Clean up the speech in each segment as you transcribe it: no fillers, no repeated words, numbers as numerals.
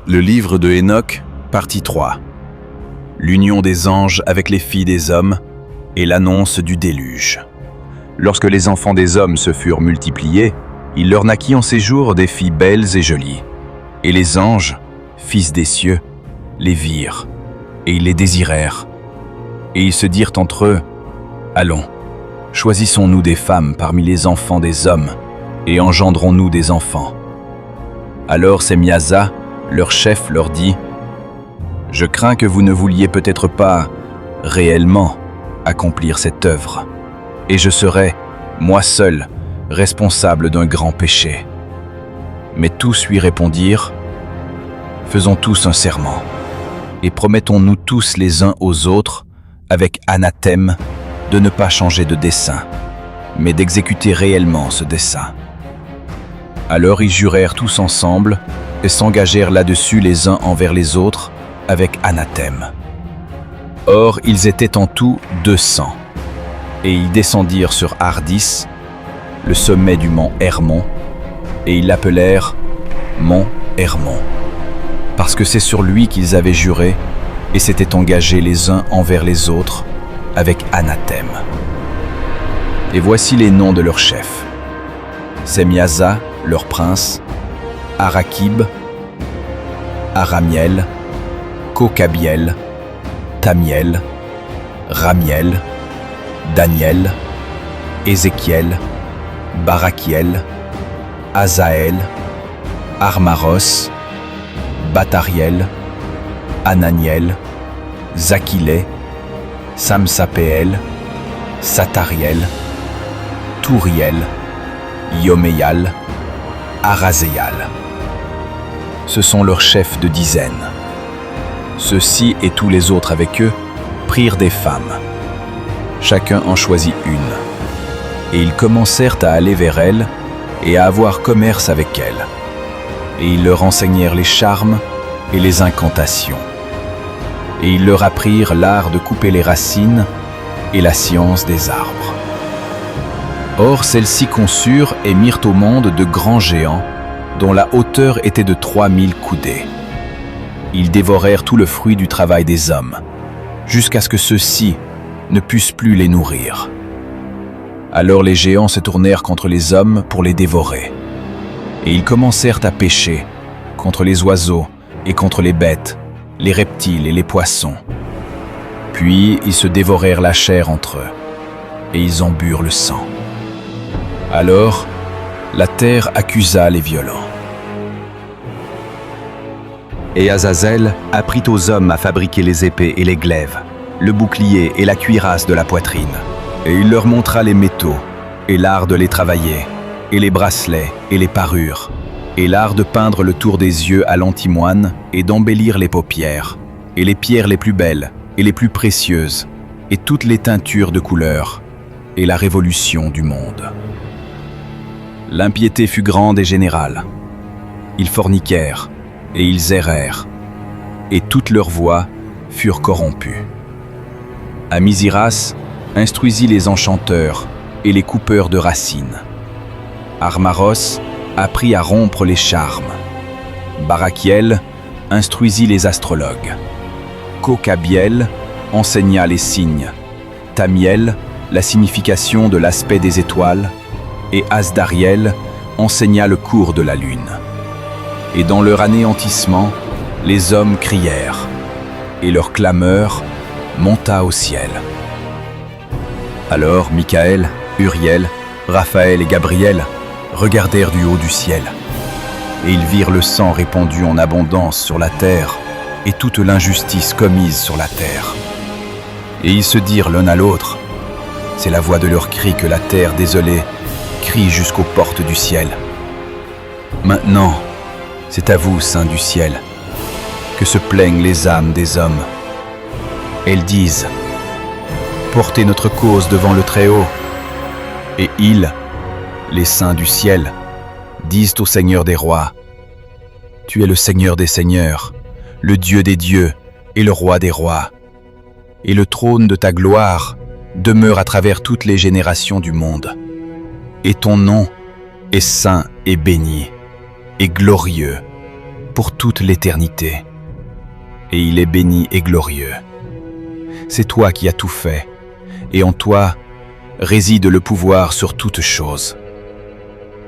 Le livre de Hénoch, partie 3. L'union des anges avec les filles des hommes et l'annonce du déluge. Lorsque les enfants des hommes se furent multipliés, il leur naquit en ces jours des filles belles et jolies. Et les anges, fils des cieux, les virent, et ils les désirèrent. Et ils se dirent entre eux, « Allons, choisissons-nous des femmes parmi les enfants des hommes, et engendrons-nous des enfants. » Alors Semyaza, leur chef, leur dit, « Je crains que vous ne vouliez peut-être pas, réellement, accomplir cette œuvre, et je serai, moi seul, responsable d'un grand péché. » Mais tous lui répondirent, « Faisons tous un serment, et promettons-nous tous les uns aux autres, avec anathème, de ne pas changer de dessein, mais d'exécuter réellement ce dessein. » Alors ils jurèrent tous ensemble, et s'engagèrent là-dessus les uns envers les autres, avec anathème. Or, ils étaient en tout 200, et ils descendirent sur Ardis, le sommet du mont Hermon, et ils l'appelèrent mont Hermon, parce que c'est sur lui qu'ils avaient juré, et s'étaient engagés les uns envers les autres, avec anathème. Et voici les noms de leurs chefs. Semyaza, leur prince, Arakib, Aramiel, Kokabiel, Tamiel, Ramiel, Daniel, Ézéchiel, Barakiel, Azaël, Armaros, Batariel, Ananiel, Zakilé, Samsapéel, Satariel, Touriel, Yoméal, Arazéal. Ce sont leurs chefs de dizaines. Ceux-ci et tous les autres avec eux prirent des femmes. Chacun en choisit une. Et ils commencèrent à aller vers elles et à avoir commerce avec elles. Et ils leur enseignèrent les charmes et les incantations. Et ils leur apprirent l'art de couper les racines et la science des arbres. Or, celles-ci conçurent et mirent au monde de grands géants, dont la hauteur était de 3000 coudées. Ils dévorèrent tout le fruit du travail des hommes, jusqu'à ce que ceux-ci ne pussent plus les nourrir. Alors les géants se tournèrent contre les hommes pour les dévorer. Et ils commencèrent à pécher contre les oiseaux et contre les bêtes, les reptiles et les poissons. Puis ils se dévorèrent la chair entre eux, et ils en burent le sang. Alors, la terre accusa les violents. Et Azazel apprit aux hommes à fabriquer les épées et les glaives, le bouclier et la cuirasse de la poitrine. Et il leur montra les métaux, et l'art de les travailler, et les bracelets et les parures, et l'art de peindre le tour des yeux à l'antimoine et d'embellir les paupières, et les pierres les plus belles et les plus précieuses, et toutes les teintures de couleurs, et la révolution du monde. L'impiété fut grande et générale. Ils forniquèrent, et ils errèrent, et toutes leurs voies furent corrompues. Amisiras instruisit les enchanteurs et les coupeurs de racines. Armaros apprit à rompre les charmes. Barakiel instruisit les astrologues. Kokabiel enseigna les signes. Tamiel, la signification de l'aspect des étoiles, et Asdariel enseigna le cours de la lune. Et dans leur anéantissement, les hommes crièrent, et leur clameur monta au ciel. Alors Michaël, Uriel, Raphaël et Gabriel regardèrent du haut du ciel, et ils virent le sang répandu en abondance sur la terre, et toute l'injustice commise sur la terre. Et ils se dirent l'un à l'autre, « C'est la voix de leur cri que la terre désolée crie jusqu'aux portes du ciel. Maintenant, c'est à vous, saints du ciel, que se plaignent les âmes des hommes. Elles disent, « Portez notre cause devant le Très-Haut. » Et ils, les saints du ciel, disent au Seigneur des rois, « Tu es le Seigneur des seigneurs, le Dieu des dieux et le Roi des rois. Et le trône de ta gloire demeure à travers toutes les générations du monde. Et ton nom est saint et béni, et glorieux, pour toute l'éternité. Et il est béni et glorieux. C'est toi qui as tout fait, et en toi réside le pouvoir sur toute chose.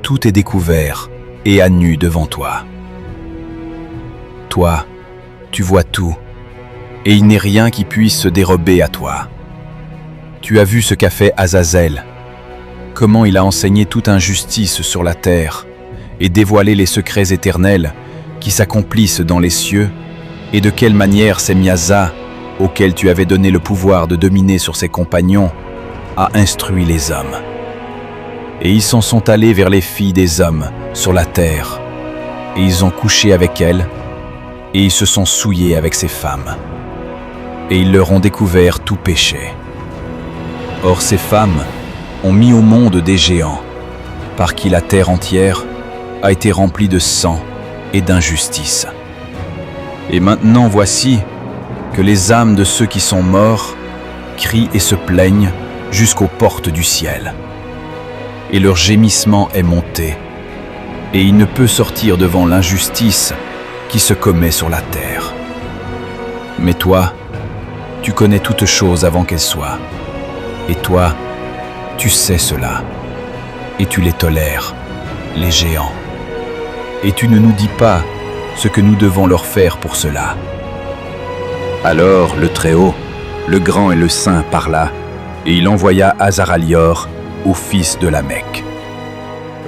Tout est découvert et à nu devant toi. Toi, tu vois tout, et il n'est rien qui puisse se dérober à toi. Tu as vu ce qu'a fait Azazel, comment il a enseigné toute injustice sur la terre et dévoilé les secrets éternels qui s'accomplissent dans les cieux, et de quelle manière Semyaza, auquel tu avais donné le pouvoir de dominer sur ses compagnons, a instruit les hommes. Et ils s'en sont allés vers les filles des hommes sur la terre, et ils ont couché avec elles, et ils se sont souillés avec ces femmes. Et ils leur ont découvert tout péché. Or ces femmes ont mis au monde des géants, par qui la terre entière a été remplie de sang et d'injustice. Et maintenant voici que les âmes de ceux qui sont morts crient et se plaignent jusqu'aux portes du ciel. Et leur gémissement est monté, et il ne peut sortir devant l'injustice qui se commet sur la terre. Mais toi, tu connais toutes choses avant qu'elles soient, et toi, tu sais cela, et tu les tolères, les géants. Et tu ne nous dis pas ce que nous devons leur faire pour cela. Alors le Très-Haut, le Grand et le Saint parla, et il envoya Azaralior au fils de Lamech.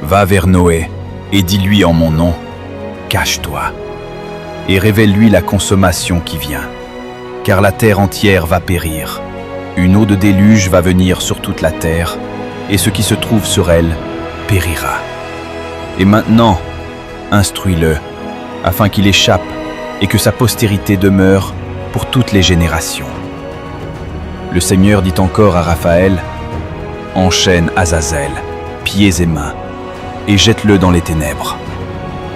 Va vers Noé, et dis-lui en mon nom, cache-toi, et révèle-lui la consommation qui vient, car la terre entière va périr. Une eau de déluge va venir sur toute la terre, et ce qui se trouve sur elle périra. Et maintenant, instruis-le, afin qu'il échappe et que sa postérité demeure pour toutes les générations. Le Seigneur dit encore à Raphaël, enchaîne Azazel, pieds et mains, et jette-le dans les ténèbres,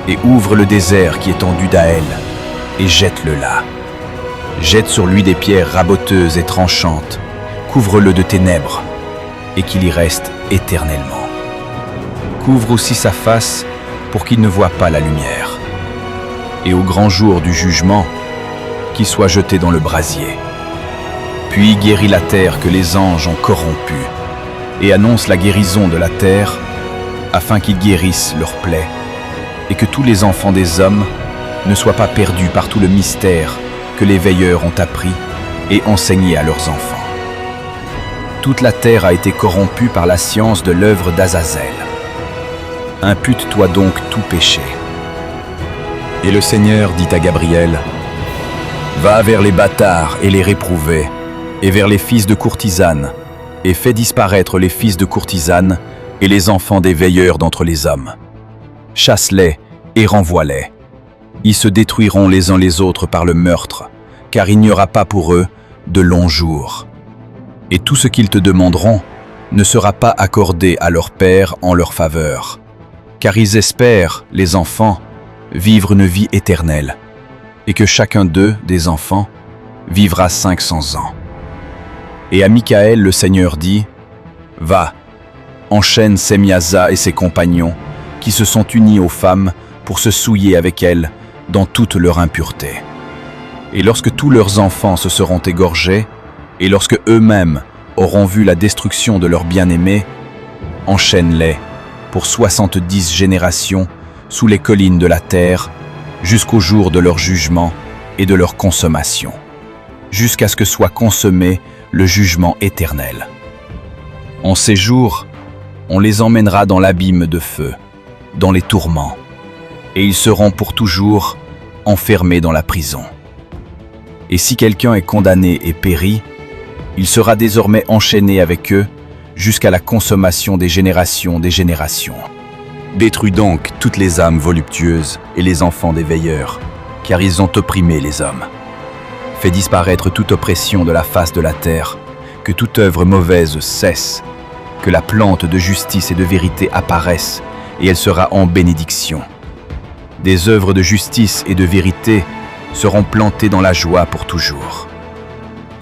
et ouvre le désert qui est tendu d'Aël, et jette-le là. Jette sur lui des pierres raboteuses et tranchantes, couvre-le de ténèbres, et qu'il y reste éternellement. Couvre aussi sa face pour qu'il ne voie pas la lumière. Et au grand jour du jugement, qu'il soit jeté dans le brasier. Puis guéris la terre que les anges ont corrompue, et annonce la guérison de la terre, afin qu'ils guérissent leurs plaies, et que tous les enfants des hommes ne soient pas perdus par tout le mystère que les veilleurs ont appris et enseigné à leurs enfants. Toute la terre a été corrompue par la science de l'œuvre d'Azazel. Impute-toi donc tout péché. Et le Seigneur dit à Gabriel, va vers les bâtards et les réprouvés, et vers les fils de courtisanes, et fais disparaître les fils de courtisanes et les enfants des veilleurs d'entre les hommes. Chasse-les et renvoie-les. Ils se détruiront les uns les autres par le meurtre, car il n'y aura pas pour eux de longs jours. Et tout ce qu'ils te demanderont ne sera pas accordé à leur père en leur faveur, car ils espèrent, les enfants, vivre une vie éternelle, et que chacun d'eux, des enfants, vivra 500 ans. Et à Michaël le Seigneur dit, va, enchaîne Semyaza et ses compagnons, qui se sont unis aux femmes pour se souiller avec elles dans toute leur impureté. Et lorsque tous leurs enfants se seront égorgés, et lorsque eux-mêmes auront vu la destruction de leurs bien-aimés, enchaîne-les pour 70 générations sous les collines de la terre, jusqu'au jour de leur jugement et de leur consommation, jusqu'à ce que soit consommé le jugement éternel. En ces jours, on les emmènera dans l'abîme de feu, dans les tourments, et ils seront pour toujours enfermés dans la prison. Et si quelqu'un est condamné et périt, il sera désormais enchaîné avec eux jusqu'à la consommation des générations des générations. Détruis donc toutes les âmes voluptueuses et les enfants des veilleurs, car ils ont opprimé les hommes. Fais disparaître toute oppression de la face de la terre, que toute œuvre mauvaise cesse, que la plante de justice et de vérité apparaisse, et elle sera en bénédiction. Des œuvres de justice et de vérité seront plantées dans la joie pour toujours.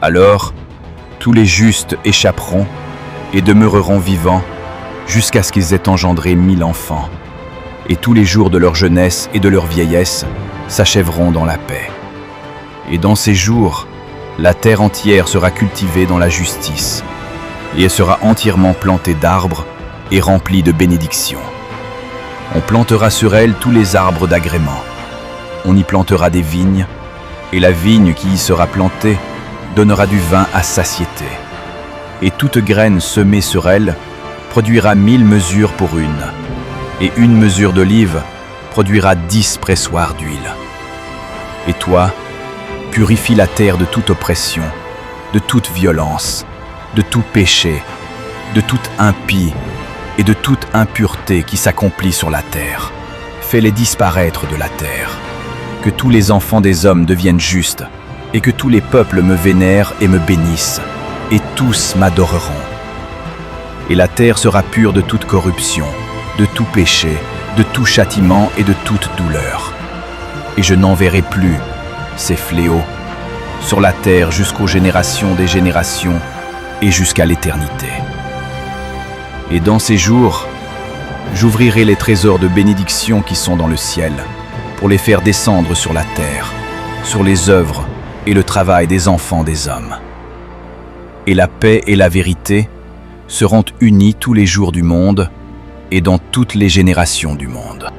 Alors, tous les justes échapperont et demeureront vivants jusqu'à ce qu'ils aient engendré 1000 enfants. Et tous les jours de leur jeunesse et de leur vieillesse s'achèveront dans la paix. Et dans ces jours, la terre entière sera cultivée dans la justice, et elle sera entièrement plantée d'arbres et remplie de bénédictions. On plantera sur elle tous les arbres d'agrément. On y plantera des vignes, et la vigne qui y sera plantée donnera du vin à satiété. Et toute graine semée sur elle produira 1000 mesures pour une, et une mesure d'olive produira 10 pressoirs d'huile. Et toi, purifie la terre de toute oppression, de toute violence, de tout péché, de toute impie et de toute impureté qui s'accomplit sur la terre. Fais-les disparaître de la terre. Que tous les enfants des hommes deviennent justes, et que tous les peuples me vénèrent et me bénissent, et tous m'adoreront. Et la terre sera pure de toute corruption, de tout péché, de tout châtiment et de toute douleur. Et je n'enverrai plus ces fléaux sur la terre jusqu'aux générations des générations et jusqu'à l'éternité. Et dans ces jours, j'ouvrirai les trésors de bénédiction qui sont dans le ciel, pour les faire descendre sur la terre, sur les œuvres et le travail des enfants des hommes. Et la paix et la vérité seront unies tous les jours du monde et dans toutes les générations du monde.